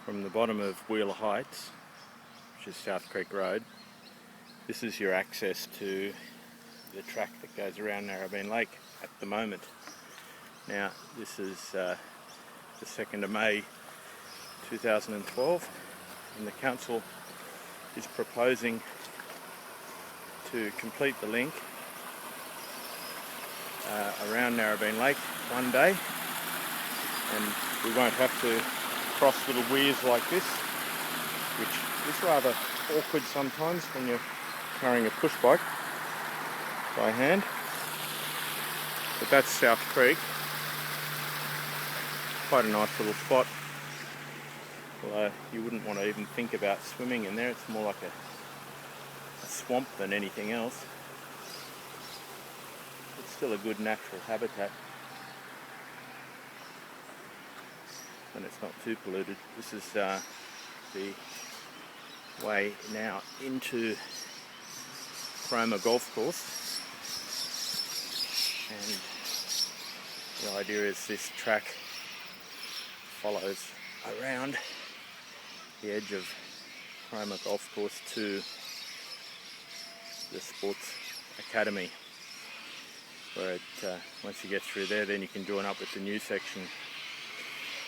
From the bottom of Wheeler Heights, which is South Creek Road, this is your access to the track that goes around Narrabeen Lake at the moment. Now, this is the 2nd of May 2012, and the council is proposing to complete the link around Narrabeen Lake one day, and we won't have to cross little weirs like this, which is rather awkward sometimes when you're carrying a push bike by hand. But that's South Creek. Quite a nice little spot. Although you wouldn't want to even think about swimming in there. It's more like a swamp than anything else. It's still a good natural habitat, and it's not too polluted. This is the way now into Cromer golf course, and the idea is this track follows around the edge of Cromer golf course to the sports academy, where once you get through there, then you can join up with the new section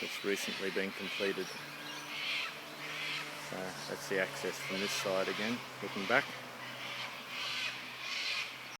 that's recently been completed. So that's the access from this side again, looking back.